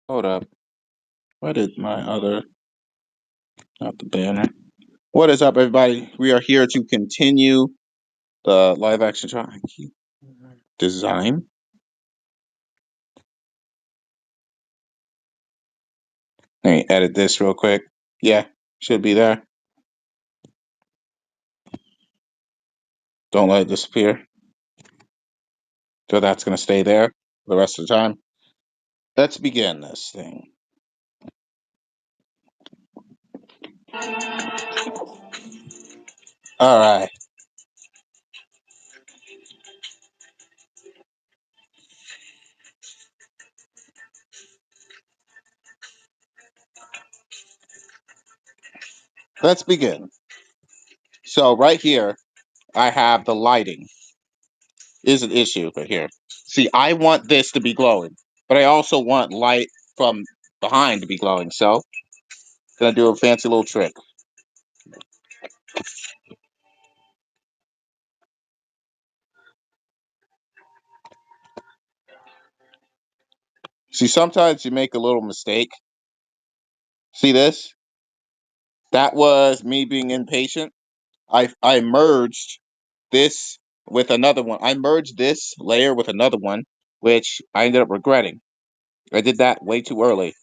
Hold up. What is my other, not the banner? What is up, everybody? We are here to continue the live action design. Let me edit this real quick. Yeah, should be there. Don't let it disappear. So that's going to stay there the rest of the time. Let's begin this thing. All right. Let's begin. So right here, I have the lighting is an issue right here. See, I want this to be glowing, but I also want light from behind to be glowing. So, gonna do a fancy little trick. See, sometimes you make a little mistake. See this? That was me being impatient. I merged this with another one. I merged this layer with another one, which I ended up regretting. I did that way too early.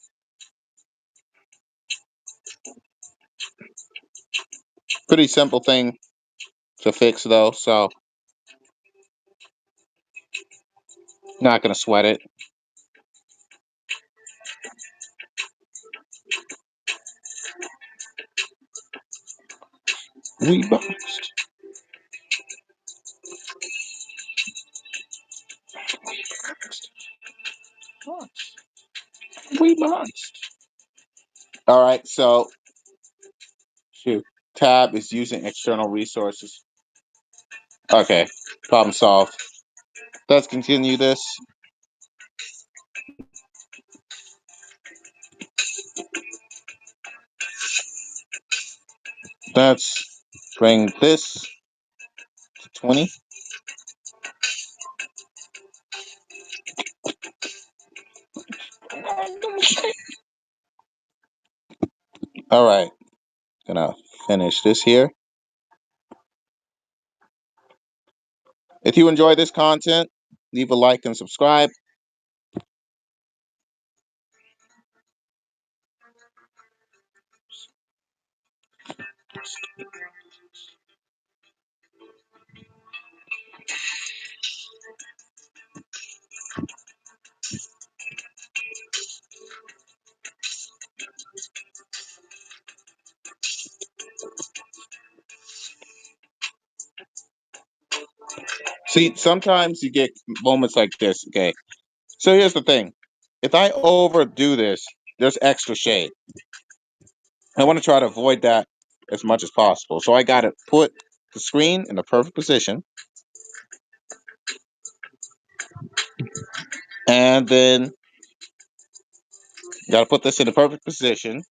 Pretty simple thing to fix though, so not gonna sweat it. We must. We must. All right, so shoot. Tab is using external resources. Okay, problem solved. Let's continue this. Let's bring this to 20. All right, gonna finish this here. If you enjoy this content, leave a like and subscribe. See, sometimes you get moments like this. Okay, so here's the thing: if I overdo this, there's extra shade. I want to try to avoid that as much as possible. So I got to put the screen in the perfect position, and then got to put this in the perfect position,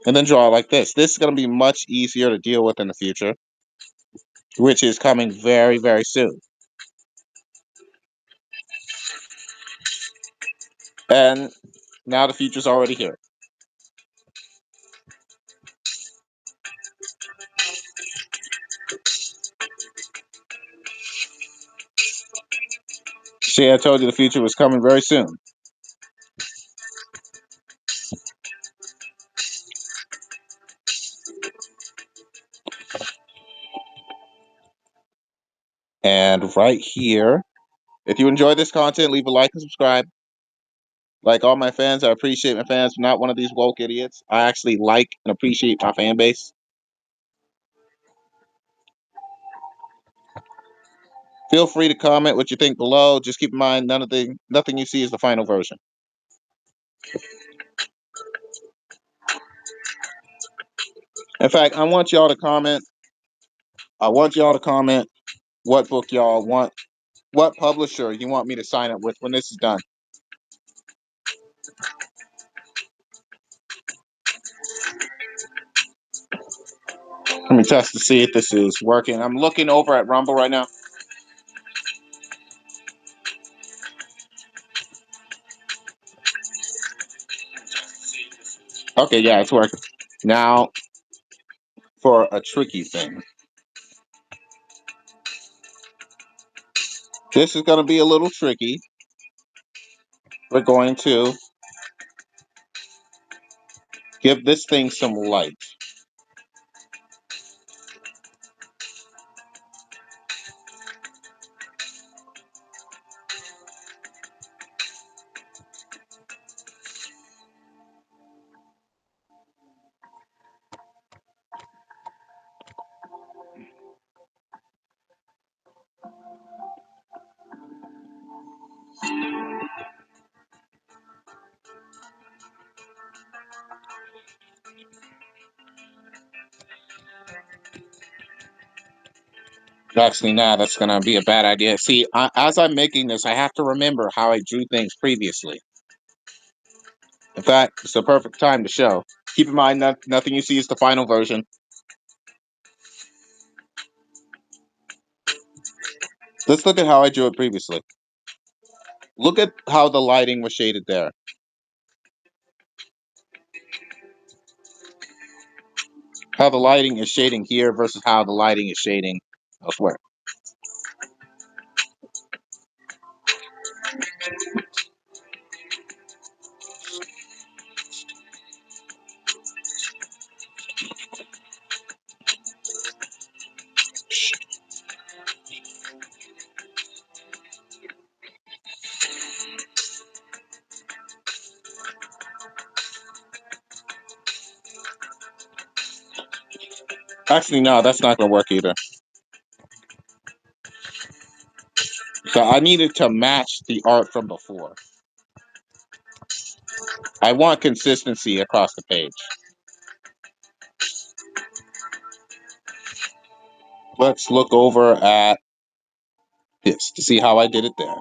and then draw like this. This is going to be much easier to deal with in the future, which is coming very, very soon. And now the future's already here. See, I told you the future was coming very soon. And right here, if you enjoy this content, leave a like and subscribe. Like all my fans, I appreciate my fans. I'm not one of these woke idiots. I actually like and appreciate my fan base. Feel free to comment what you think below. Just keep in mind, nothing you see is the final version. In fact, I want y'all to comment. I want y'all to comment what book y'all want, what publisher you want me to sign up with when this is done. Let me test to see if this is working. I'm looking over at Rumble right now. Okay, yeah, it's working. Now for a tricky thing. This is going to be a little tricky. We're going to give this thing some light. Actually, nah, that's going to be a bad idea. See, as I'm making this, I have to remember how I drew things previously. In fact, it's the perfect time to show. Keep in mind that nothing you see is the final version. Let's look at how I drew it previously. Look at how the lighting was shaded there. How the lighting is shading here versus how the lighting is shading elsewhere. Actually, no, that's not going to work either. So I needed to match the art from before. I want consistency across the page. Let's look over at this to see how I did it there.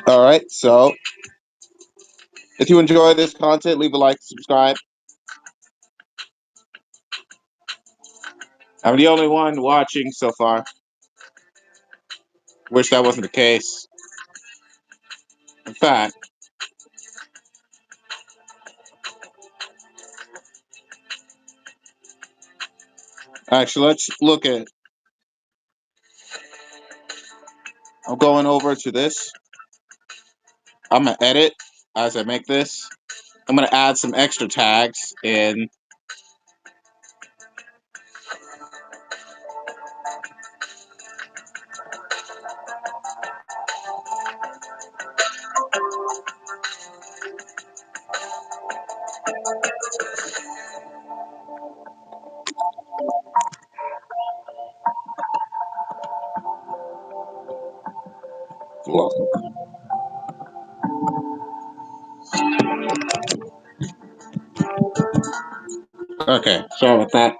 All right, so if you enjoy this content, leave a like, subscribe. I'm the only one watching so far. Wish that wasn't the case. In fact, actually, let's look at. I'm going over to this. I'm gonna edit as I make this. I'm gonna add some extra tags in. Okay, sorry about that.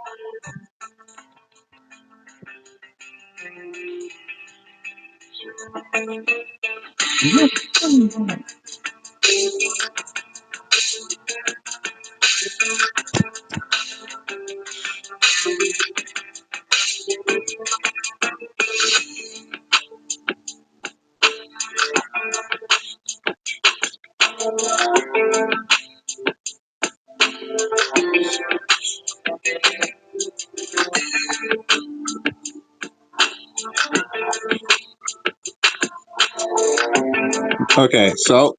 Okay, so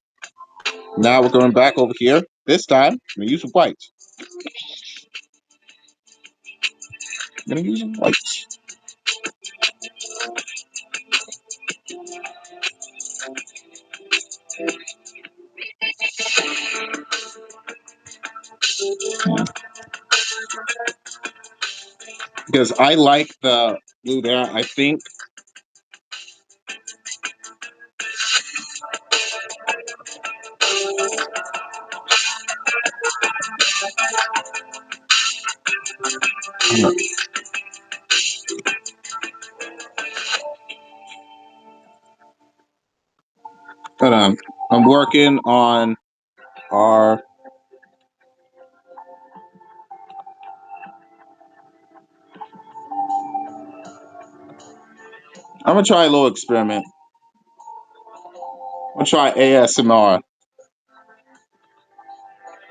now we're going back over here. This time, I'm gonna use white. I'm gonna use white. Because I like the blue there. I think Hold on. I'm working on our. I'm gonna try a little experiment. I'm gonna try ASMR.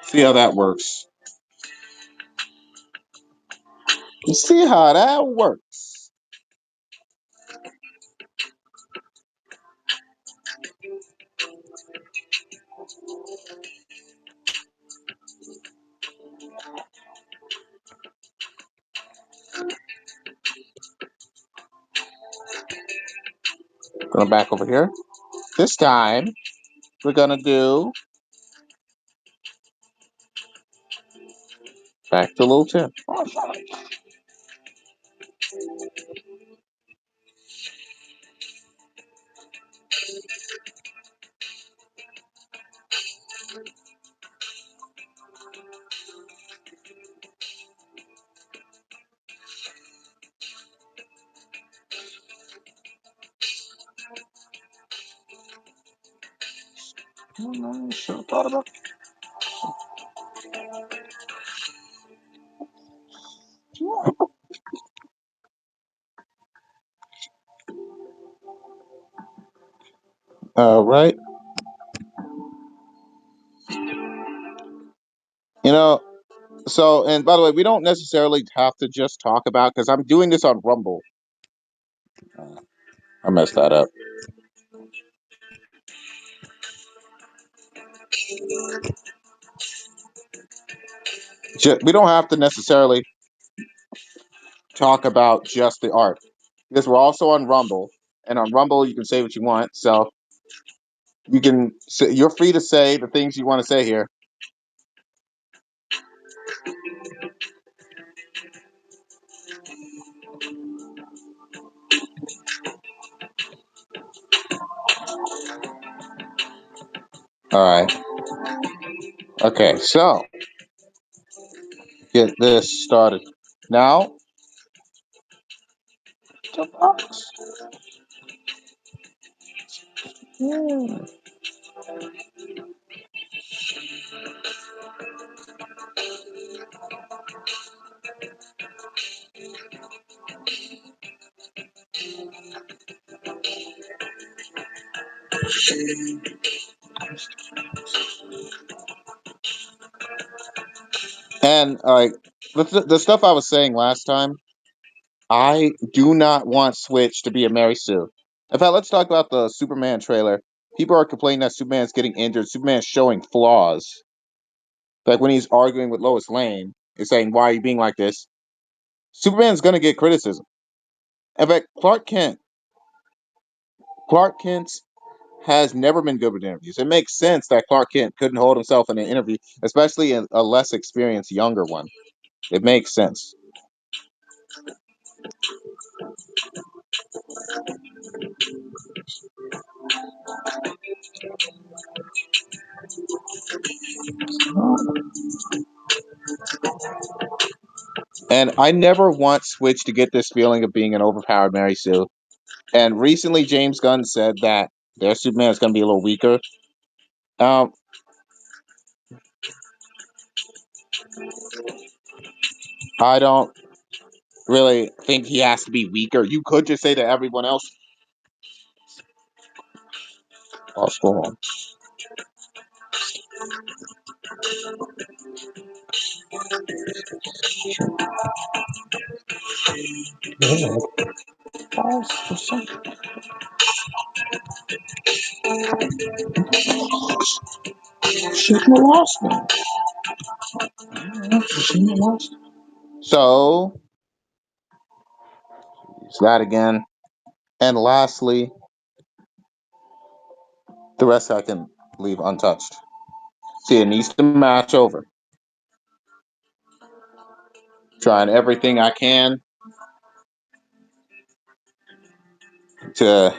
See how that works. See how that works. Going back over here. This time we're gonna do back to little Tim. Should have thought about. All right. You know, so and by the way, we don't necessarily have to just talk about because I'm doing this on Rumble. I messed that up. We don't have to necessarily talk about just the art because we're also on Rumble, and on Rumble you can say what you want. So you can you're free to say the things you want to say here. All right. Okay. So get this started now. The box. Yeah. And the stuff I was saying last time, I do not want Switch to be a Mary Sue. In fact, let's talk about the Superman trailer. People are complaining that Superman's getting injured. Superman's showing flaws. Like when he's arguing with Lois Lane, he's saying, "Why are you being like this?" Superman's gonna get criticism. In fact, Clark Kent has never been good with interviews. It makes sense that Clark Kent couldn't hold himself in an interview, especially a less experienced, younger one. It makes sense. And I never want Switch to get this feeling of being an overpowered Mary Sue. And recently, James Gunn said that their Superman is going to be a little weaker. Um, I don't really think he has to be weaker. You could just say to everyone else, "Oh, go on." Shouldn't have lost me. So, use that again. And lastly, the rest I can leave untouched. See, it needs to match over. Trying everything I can to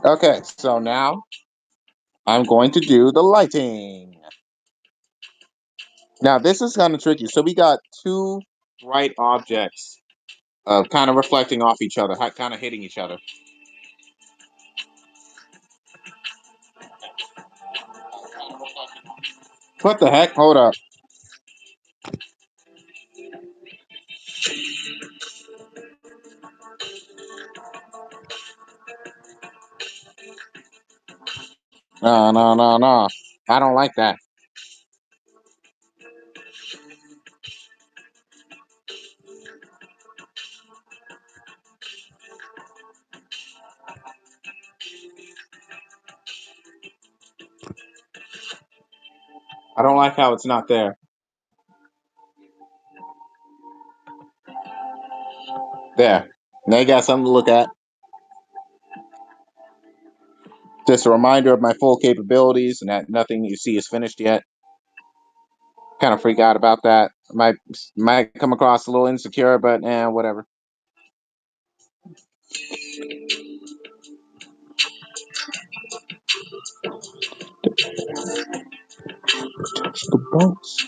Okay, so now I'm going to do the lighting. Now this is kind of tricky. So we got two bright objects kind of reflecting off each other, kind of hitting each other. What the heck? Hold up. No, no, no, no. I don't like that. I don't like how it's not there. There. Now you got something to look at. Just a reminder of my full capabilities and that nothing you see is finished yet. Kind of freak out about that. Might come across a little insecure, but whatever. The boats.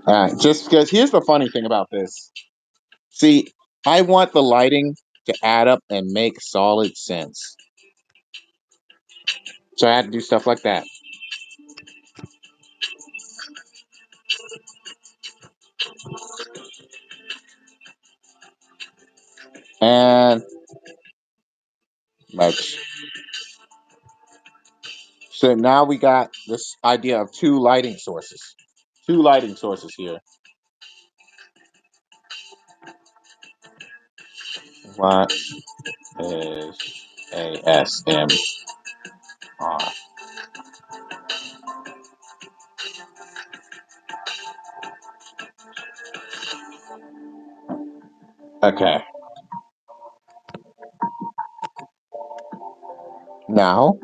All right, just because here's the funny thing about this. See, I want the lighting to add up and make solid sense. So I had to do stuff like that. And like, so now we got this idea of two lighting sources. Two lighting sources here. What is ASMR? Okay. Now,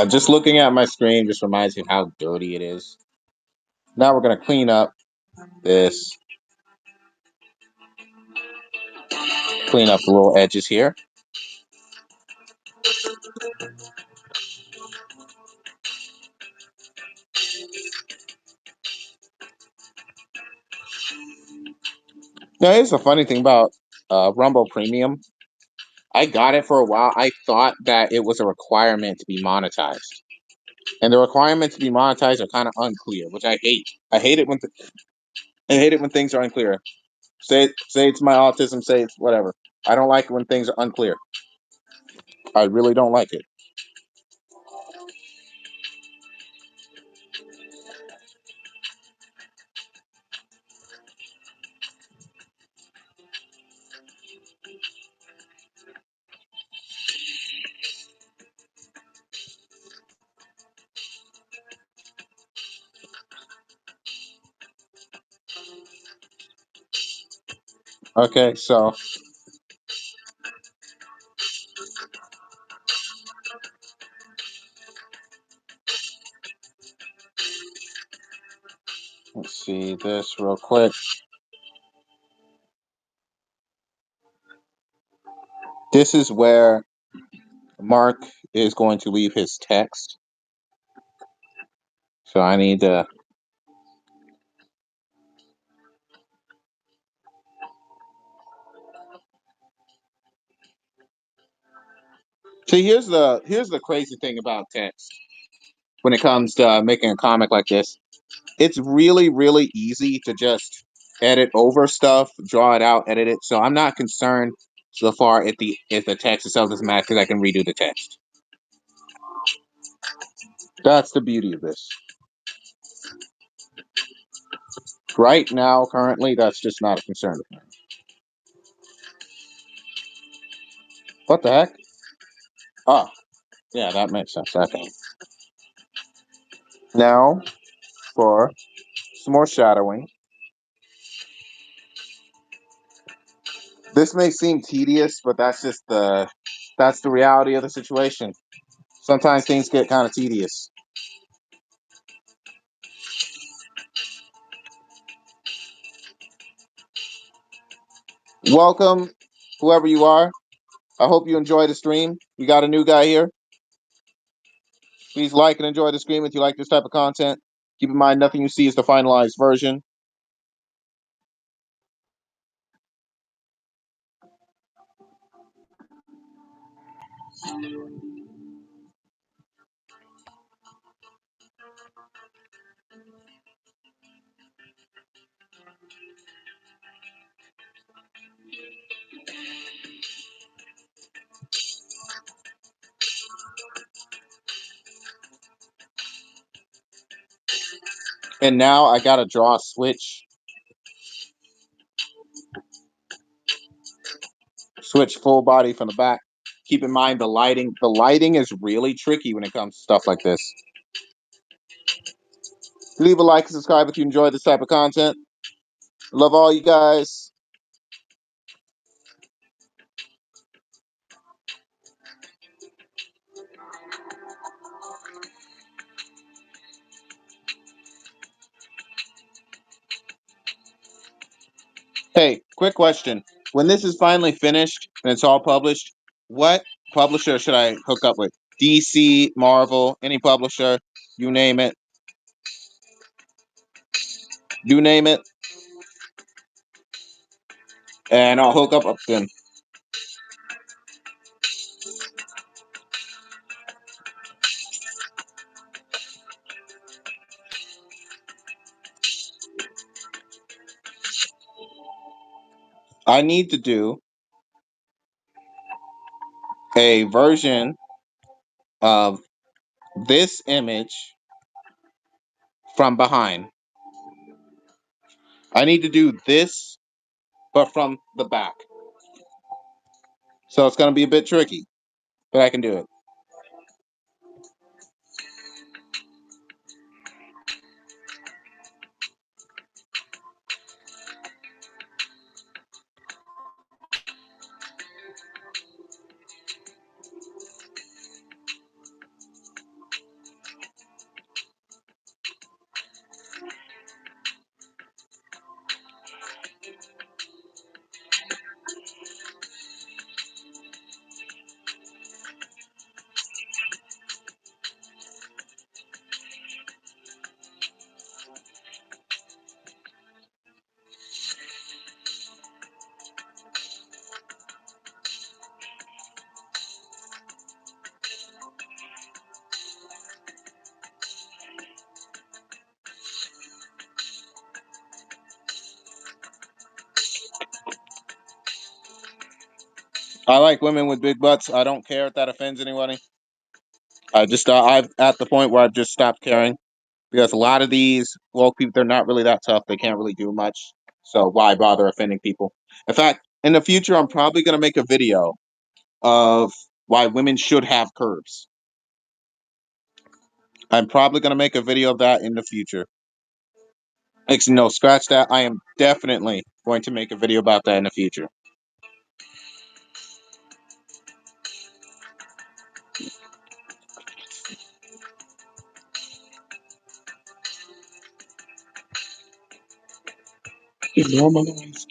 just looking at my screen just reminds me how dirty it is. Now we're gonna clean up this, clean up the little edges here. Now, here's the funny thing about Rumble Premium. I got it for a while. I thought that it was a requirement to be monetized, and the requirements to be monetized are kind of unclear, which I hate. I hate it when I hate it when things are unclear. Say it's my autism. Say it's whatever. I don't like it when things are unclear. I really don't like it. Okay, so let's see this real quick. This is where Mark is going to leave his text. So I need to. See, here's the crazy thing about text when it comes to making a comic like this. It's really really easy to just edit over stuff, draw it out, edit it. So I'm not concerned so far if the text itself doesn't match because I can redo the text. That's the beauty of this. Right now, currently, that's just not a concern. What the heck? Oh, yeah, that makes sense. Okay. Now for some more shadowing. This may seem tedious, but that's the reality of the situation. Sometimes things get kind of tedious. Welcome, whoever you are. I hope you enjoy the stream. We got a new guy here. Please like and enjoy the stream if you like this type of content. Keep in mind, nothing you see is the finalized version. And now I gotta draw a switch. Switch full body from the back. Keep in mind the lighting. The lighting is really tricky when it comes to stuff like this. Leave a like and subscribe if you enjoy this type of content. Love all you guys. Hey, quick question. When this is finally finished and it's all published, what publisher should I hook up with? DC, Marvel, any publisher, you name it. You name it. And I'll hook up then. I need to do a version of this image from behind. I need to do this, but from the back. So it's going to be a bit tricky, but I can do it. I like women with big butts. I don't care if that offends anybody. I've at the point where I've just stopped caring because a lot of these woke people, they're not really that tough. They can't really do much. So why bother offending people? In fact, in the future, I'm probably going to make a video of why women should have curves. I'm probably going to make a video of that in the future. Actually, no, scratch that. I am definitely going to make a video about that in the future. Normalize.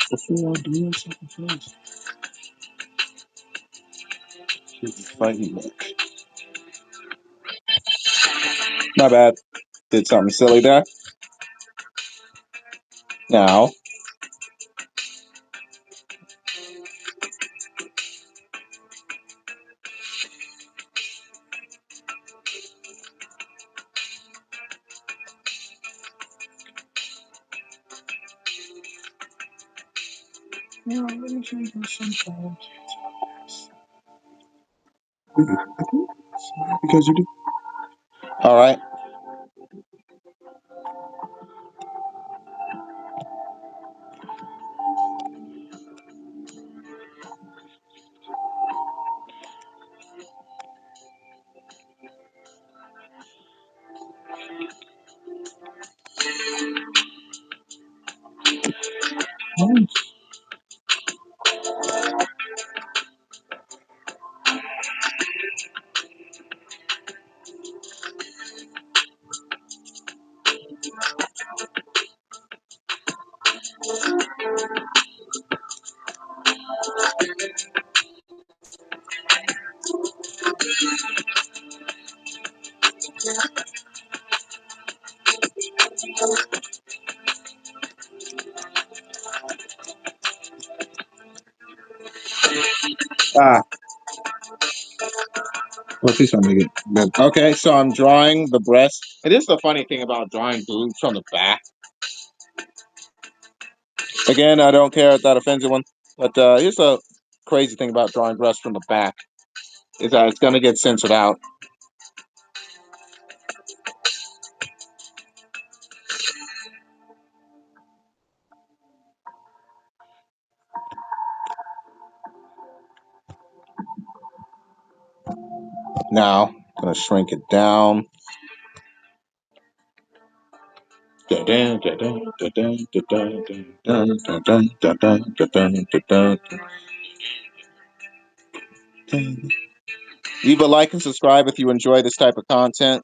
Before doing something else, should be fighting back. My bad. Did something silly there. Now, let me show you sometimes. Because you do. All right. Ah, let's see something good. Okay, so I'm drawing the breast. It is the funny thing about drawing boobs from the back. Again, I don't care if that offends anyone, but here's the crazy thing about drawing breasts from the back is that it's gonna get censored out. Now, I'm gonna shrink it down. Leave a like and subscribe if you enjoy this type of content.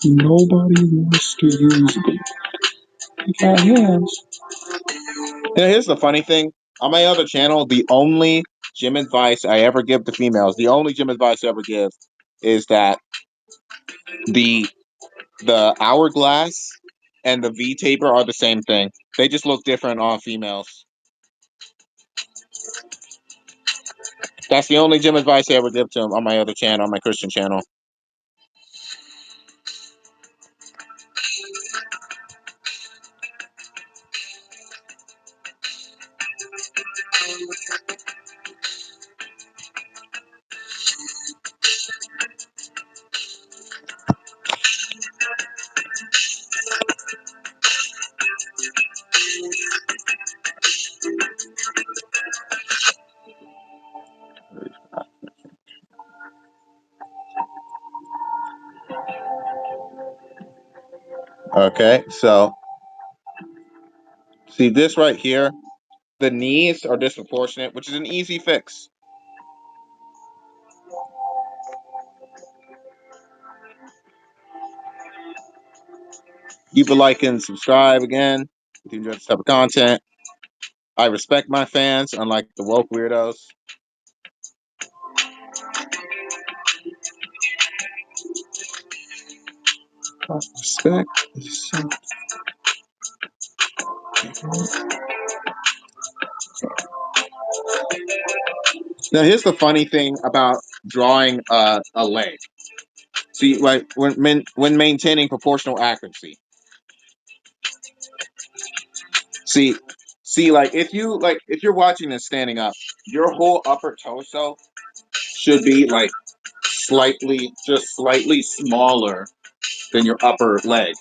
Nobody wants to use them. You got hands. Yeah, here's the funny thing. On my other channel, the only gym advice I ever give to females, the only gym advice I ever give is that the hourglass and the V taper are the same thing. They just look different on females. That's the only gym advice I ever give to them on my other channel, on my Christian channel. Okay, so see this right here? The knees are disproportionate, which is an easy fix. Leave a like and subscribe again if you enjoy this type of content. I respect my fans, unlike the woke weirdos. Respect. Now, here's the funny thing about drawing a leg. See, like when maintaining proportional accuracy. See, like if you're watching this standing up, your whole upper torso should be like just slightly smaller than your upper leg.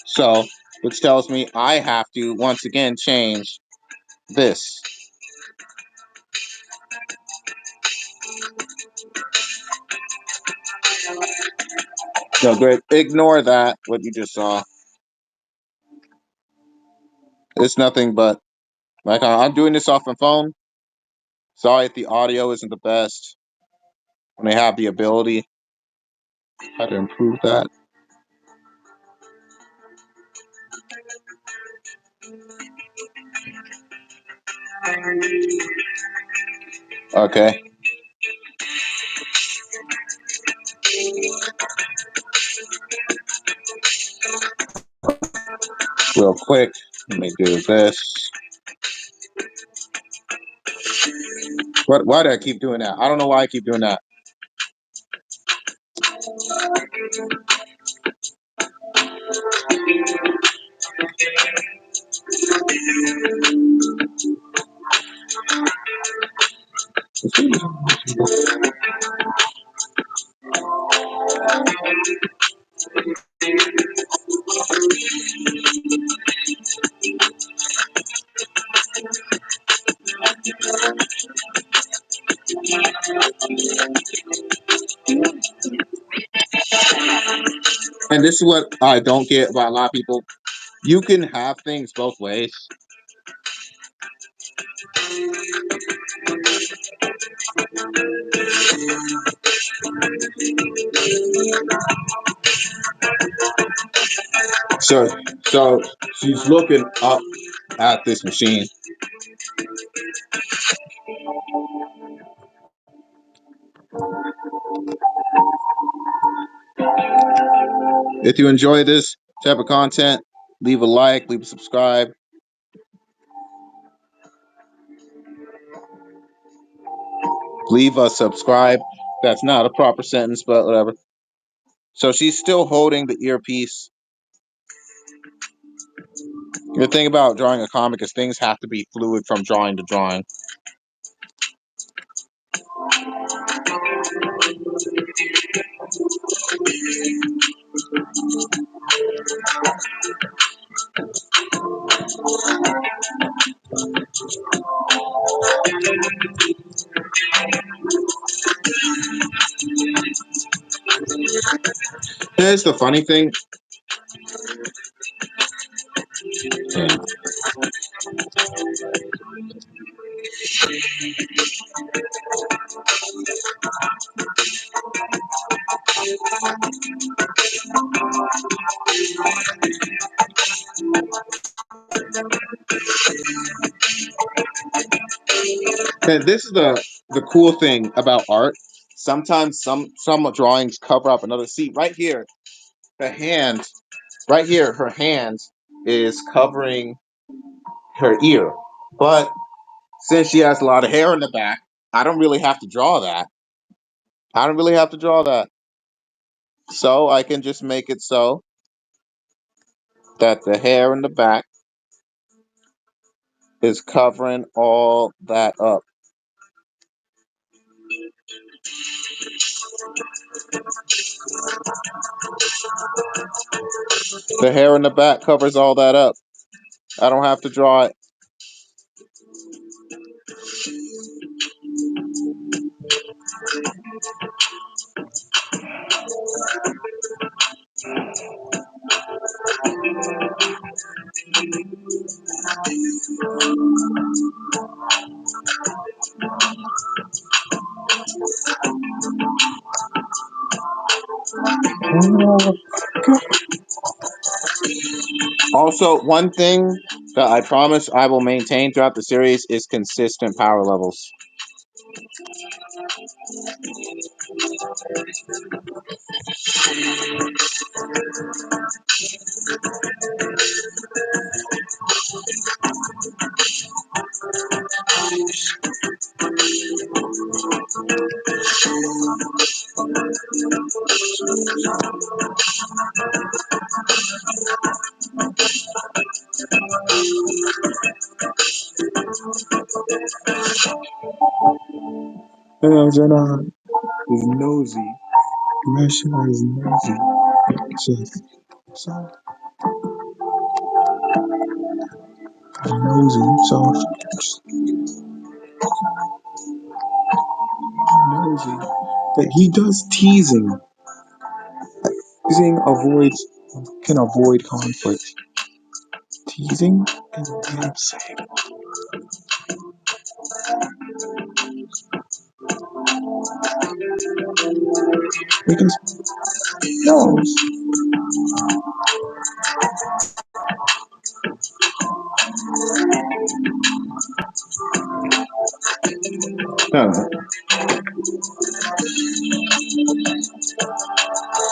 So, which tells me I have to once again change this. So great. Ignore that, what you just saw. It's nothing but like I'm doing this off my phone. Sorry if the audio isn't the best. When I have the ability, how to improve that. Okay. Real quick, let me do this. Why do I keep doing that? I don't know why I keep doing that. And this is what I don't get about a lot of people. You can have things both ways. So, so she's looking up at this machine. If you enjoy this type of content, leave a like, leave a subscribe. Leave a subscribe. That's not a proper sentence, but whatever. So she's still holding the earpiece. The thing about drawing a comic is things have to be fluid from drawing to drawing. Here's the funny thing. Yeah. And this is the cool thing about art. Sometimes some drawings cover up another. See right here, the hand. Right here, her hand is covering her ear. But since she has a lot of hair in the back, I don't really have to draw that. I don't really have to draw that. So I can just make it so that the hair in the back is covering all that up. The hair in the back covers all that up. I don't have to draw it. Also, one thing that I promise I will maintain throughout the series is consistent power levels. Jenna is nosy. Rashida is nosy. So nosy. So nosy. But he does teasing. Teasing avoids can avoid conflict. Teasing is a way of saying we can knows. No,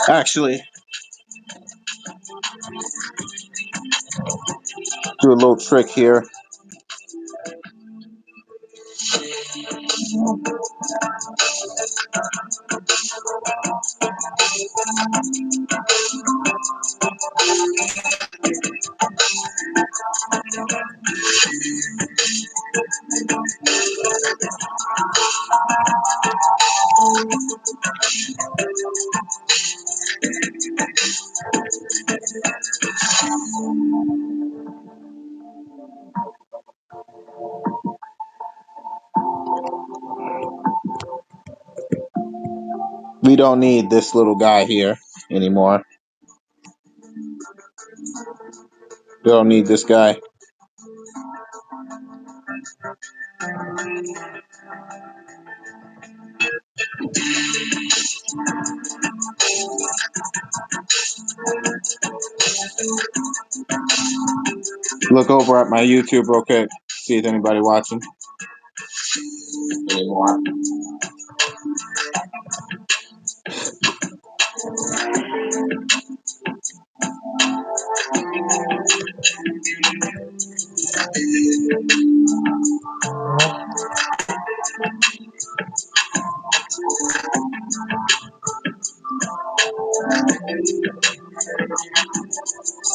actually, do a little trick here. We don't need this little guy here anymore. We don't need this guy. Look over at my YouTube real quick. See if anybody watching anymore.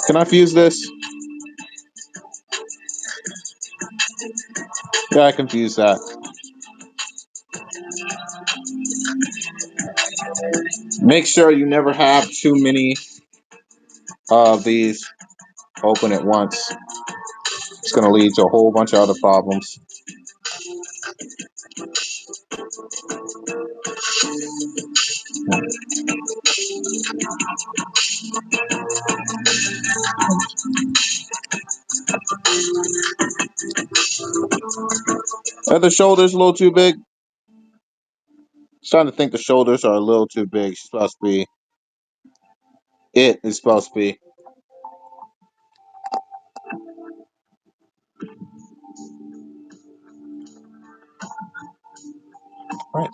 Can I fuse this? Yeah, I can fuse that. Make sure you never have too many of these open at once. It's going to lead to a whole bunch of other problems. Are the shoulders a little too big? I'm starting to think the shoulders are a little too big. She's supposed to be. It is supposed to be. Right.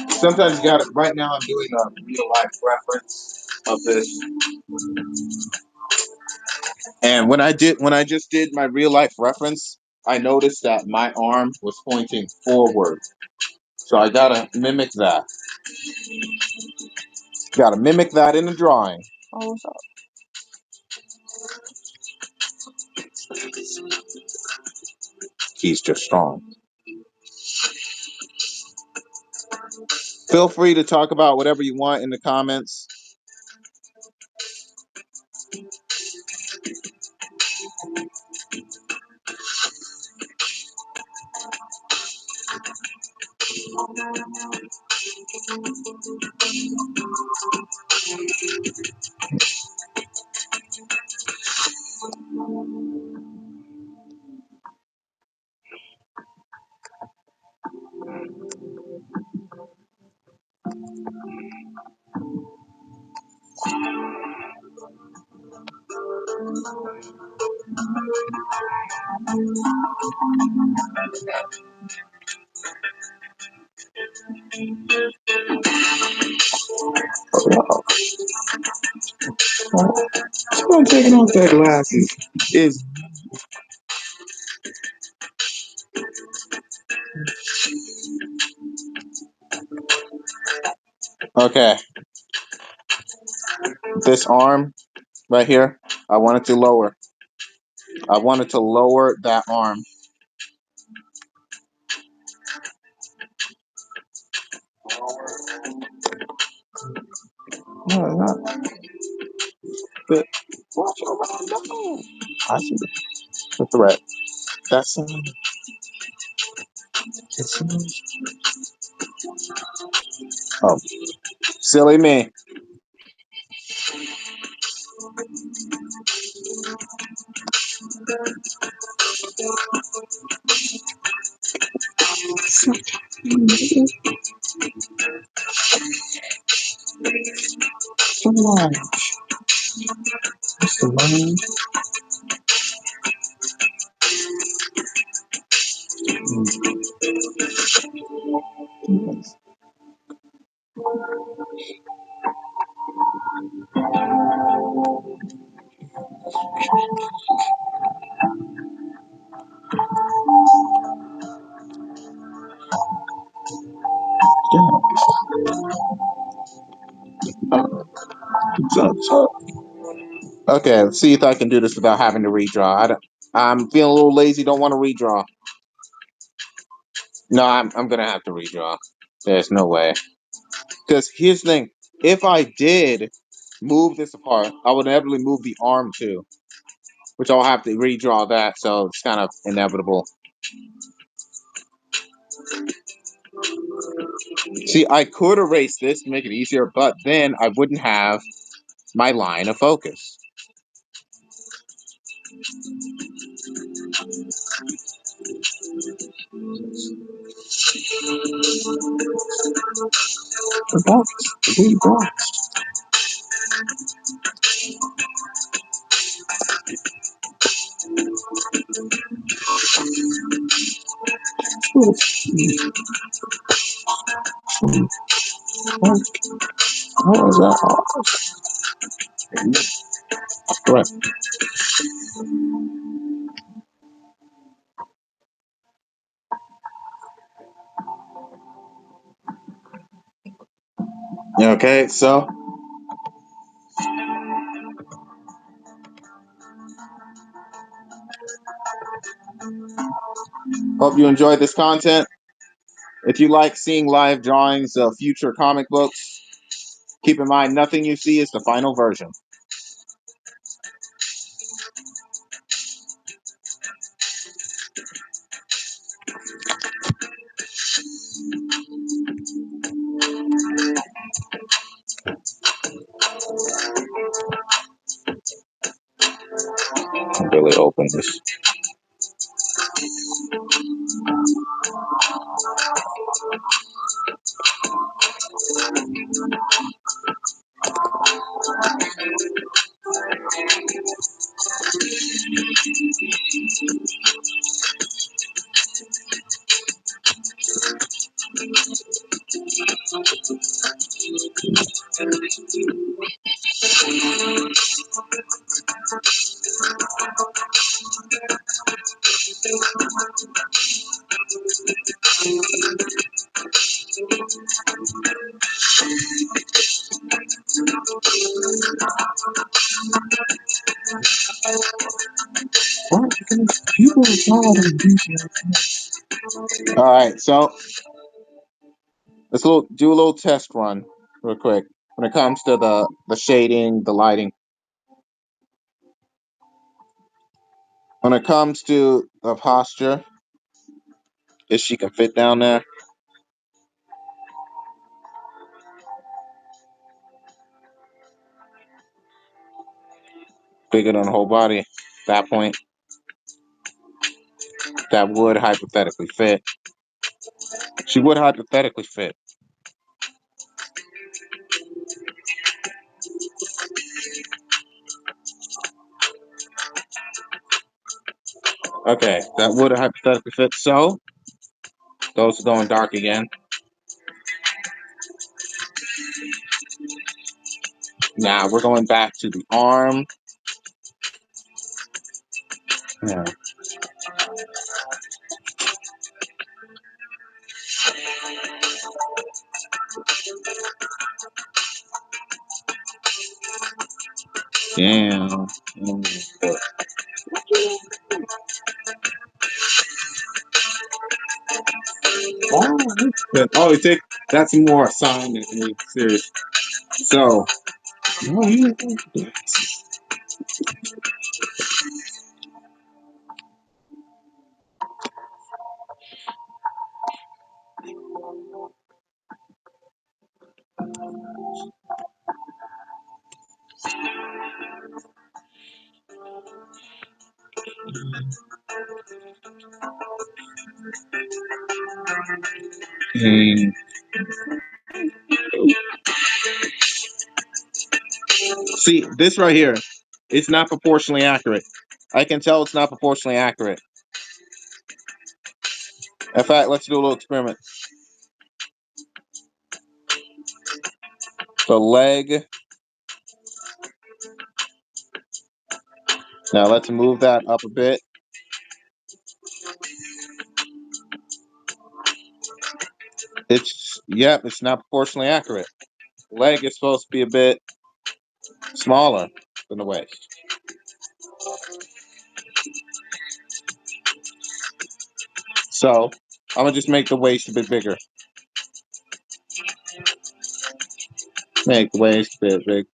Sometimes you got it. Right now, I'm doing a real life reference of this. And when I just did my real life reference, I noticed that my arm was pointing forward. So I gotta mimic that. Gotta mimic that in the drawing. Oh, what's up? He's just strong. Feel free to talk about whatever you want in the comments. Someone taking off their glasses is okay. This arm right here, I want it to lower. I wanted to lower that arm. No, not the watch around. No. I see the threat. That's it's oh, silly me. Come on. Mr. Money. Okay, let's see if I can do this without having to redraw. I'm feeling a little lazy. Don't want to redraw. No, I'm gonna have to redraw. There's no way. Because here's the thing: if I did move this apart, I would inevitably move the arm too, which I'll have to redraw that, so it's kind of inevitable. See, I could erase this to make it easier, but then I wouldn't have my line of focus. The box. The big box. How is that? Correct. Okay, so hope you enjoyed this content. If you like seeing live drawings of future comic books, keep in mind nothing you see is the final version. I'll really open this. What? People are tired of BGI. All right, so do a little test run real quick when it comes to the shading, the lighting. When it comes to the posture, if she can fit down there, bigger than the whole body. At that point, that would hypothetically fit. She would hypothetically fit. Okay, that would hypothetically fit. So those are going dark again. Now we're going back to the arm. Yeah. Damn. Oh, you think that's more assignment than me. Serious. So, mm, see this right here. It's not proportionally accurate. I can tell it's not proportionally accurate. In fact, let's do a little experiment. The leg. Now let's move that up a bit. It's not proportionally accurate. The leg is supposed to be a bit smaller than the waist. So I'm gonna just make the waist a bit bigger. Make the waist a bit big.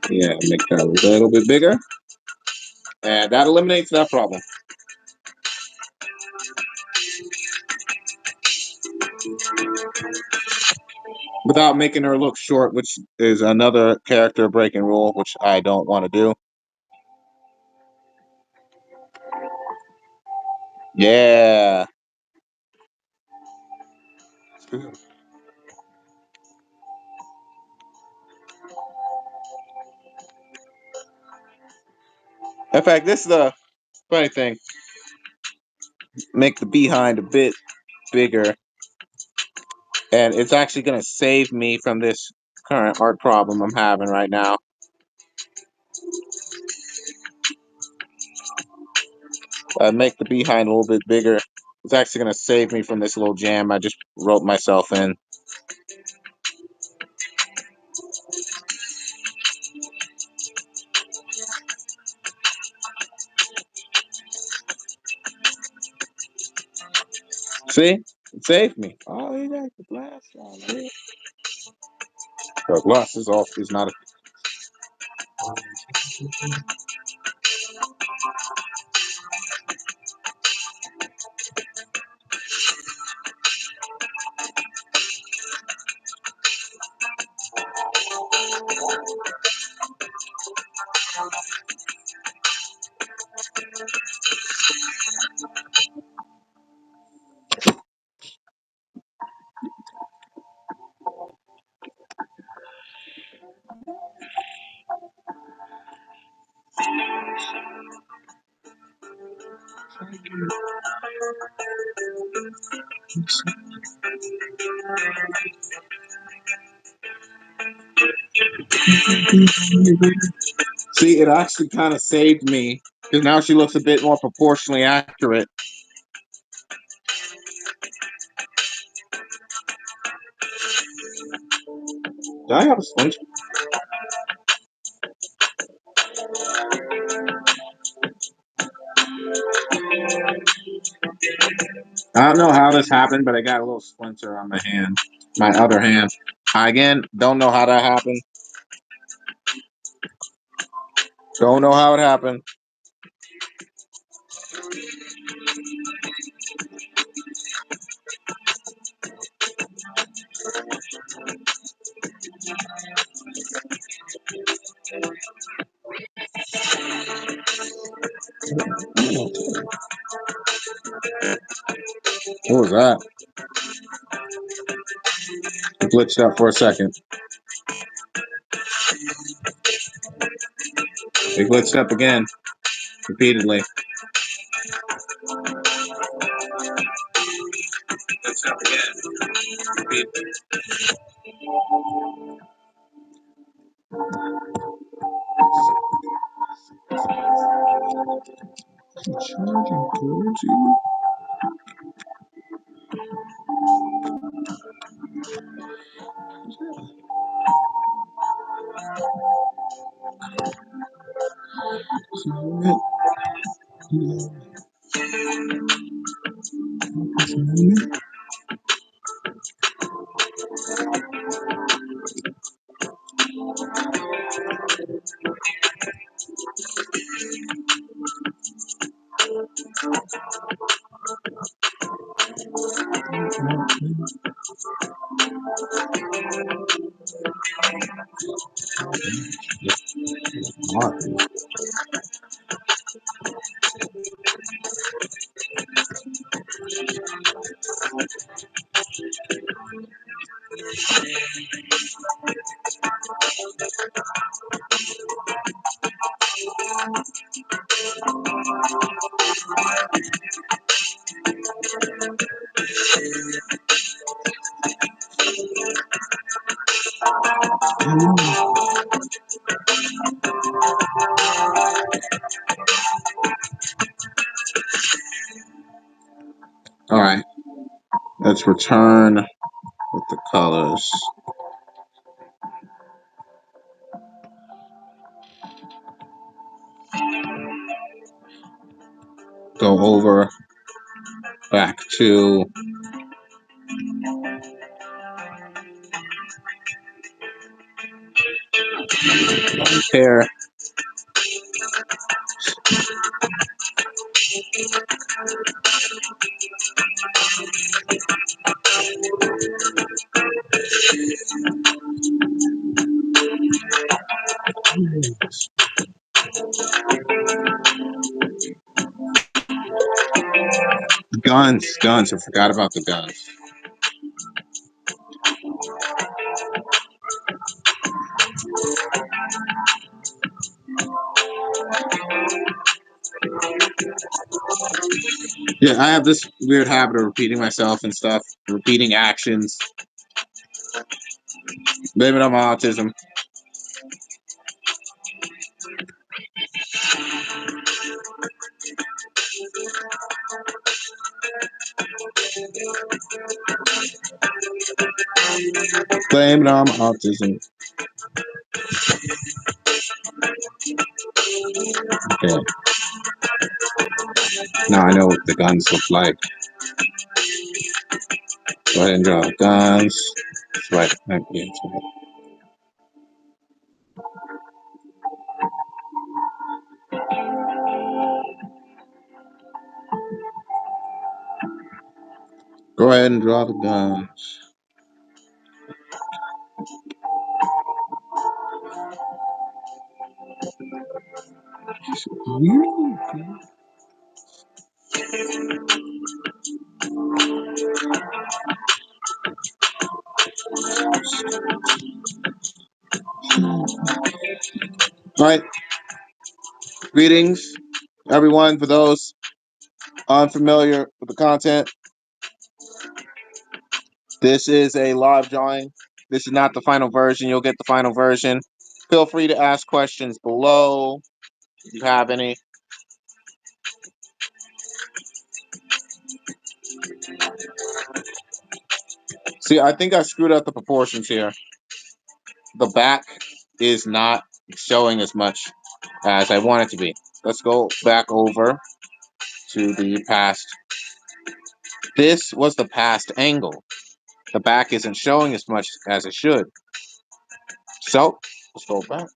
Yeah, make that a little bit bigger. And that eliminates that problem. Without making her look short, which is another character breaking rule, which I don't want to do. Yeah. In fact, this is the funny thing. Make the behind a bit bigger, and it's actually going to save me from this current art problem I'm having right now. Make the behind a little bit bigger. It's actually going to save me from this little jam I just wrote myself in. See? It saved me. Oh, he got the glass on here. The glass is off. Is not a... See, it actually kind of saved me because now she looks a bit more proportionally accurate. Do I have a sponge? I don't know how this happened, but I got a little splinter on my hand, my other hand. Again, don't know how that happened. Don't know how it happened. What was that? It glitched out for a second. It glitched up again, repeatedly. Glitched up again, repeatedly. Charging towards you. All right, let's return with the colors. Go over back to Pair. Guns. I forgot about the guns. Yeah, I have this weird habit of repeating myself and stuff, repeating actions. Blame it on my autism. Blame it on my autism. Okay. Now I know what the guns look like. Go ahead and draw the guns. That's right. Yeah, that's right. Go ahead and draw the guns. All right. Greetings, everyone. For those unfamiliar with the content, this is a live drawing. This is not the final version. You'll get the final version. Feel free to ask questions below if you have any. See, I think I screwed up the proportions here. The back is not showing as much as I want it to be. Let's go back over to the past. This was the past angle. The back isn't showing as much as it should. So, let's go back.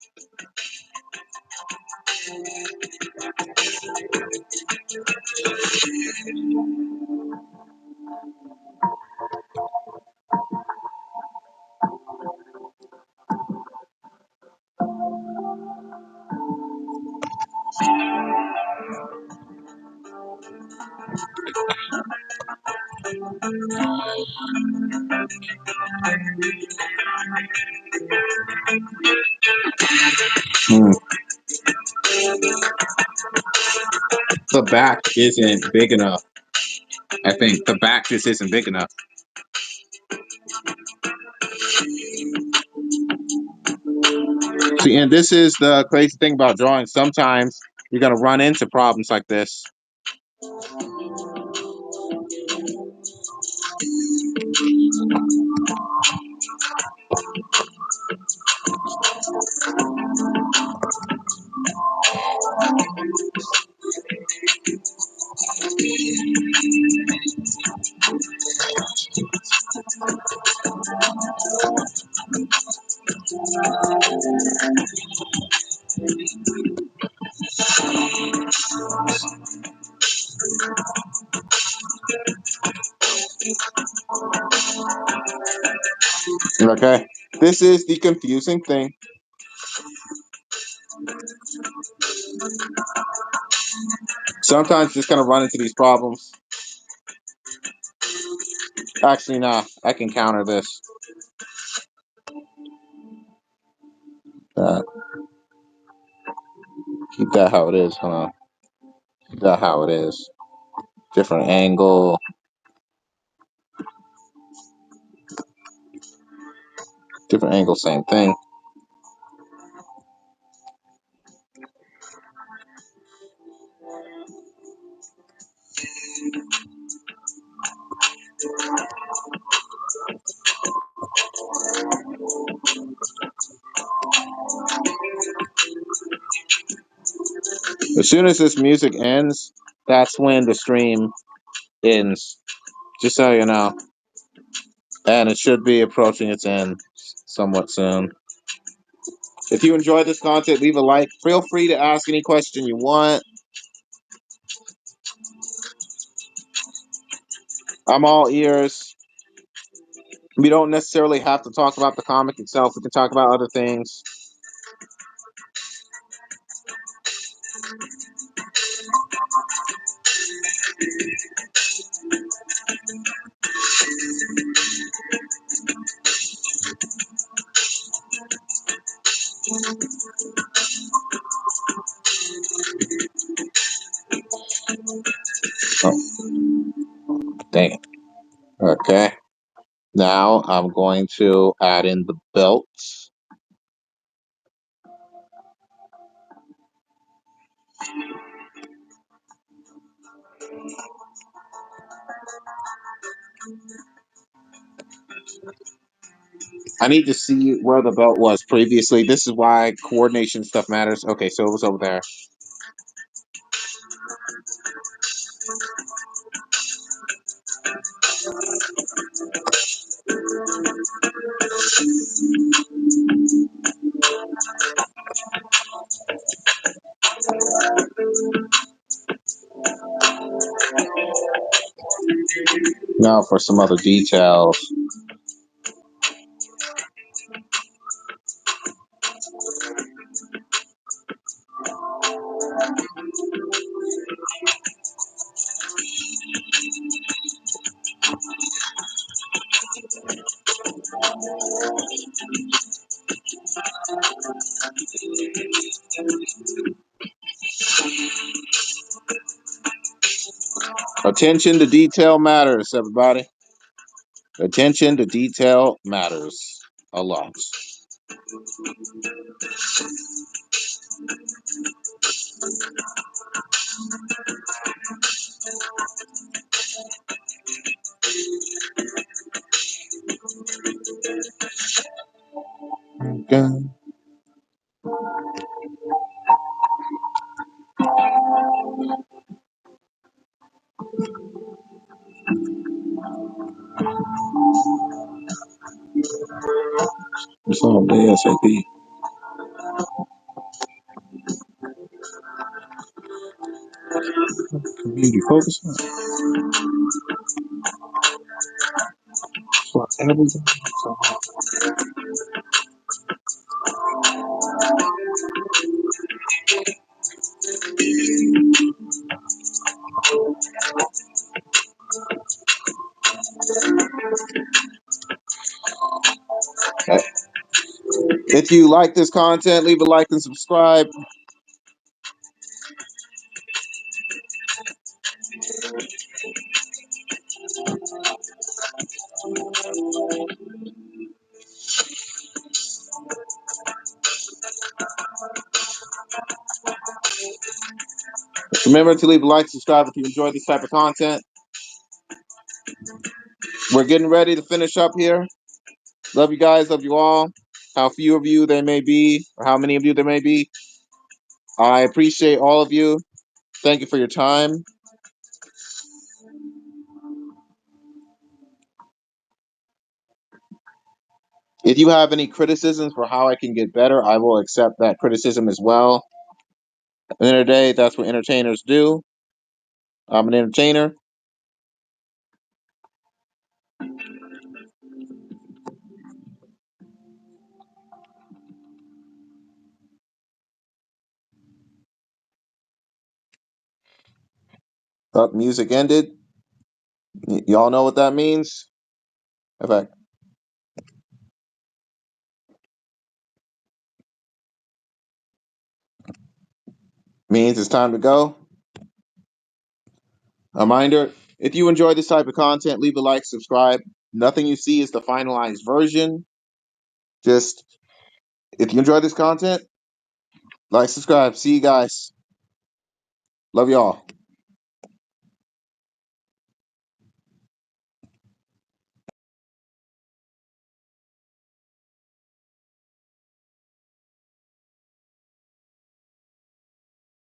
Hmm. The back isn't big enough. I think the back just isn't big enough. See, and this is the crazy thing about drawing. Sometimes you're going to run into problems like this. Okay? This is the confusing thing. Sometimes you're just going to run into these problems. Actually, nah, I can counter this. Keep that how it is, huh? Keep that how it is. Different angle. Different angle, same thing. As soon as this music ends, that's when the stream ends. Just so you know. And it should be approaching its end somewhat soon. If you enjoy this content, leave a like. Feel free to ask any question you want. I'm all ears. We don't necessarily have to talk about the comic itself. We can talk about other things. Oh, dang it. Okay. Now I'm going to add in the belts. I need to see where the belt was previously. This is why coordination stuff matters. Okay, so it was over there. Now for some other details. Attention to detail matters, everybody. Attention to detail matters a lot. Okay. It's all ASAP. Community focus for everything. So, okay. If you like this content, leave a like and subscribe. Remember to leave a like, subscribe if you enjoy this type of content. We're getting ready to finish up here. Love you guys. Love you all. How few of you there may be, or how many of you there may be. I appreciate all of you. Thank you for your time. If you have any criticisms for how I can get better, I will accept that criticism as well. At the end of the day, that's what entertainers do. I'm an entertainer. Up, music ended. Y'all know what that means? In fact, means it's time to go. A reminder, if you enjoy this type of content, leave a like, subscribe. Nothing you see is the finalized version. Just, if you enjoy this content, like, subscribe. See you guys. Love y'all.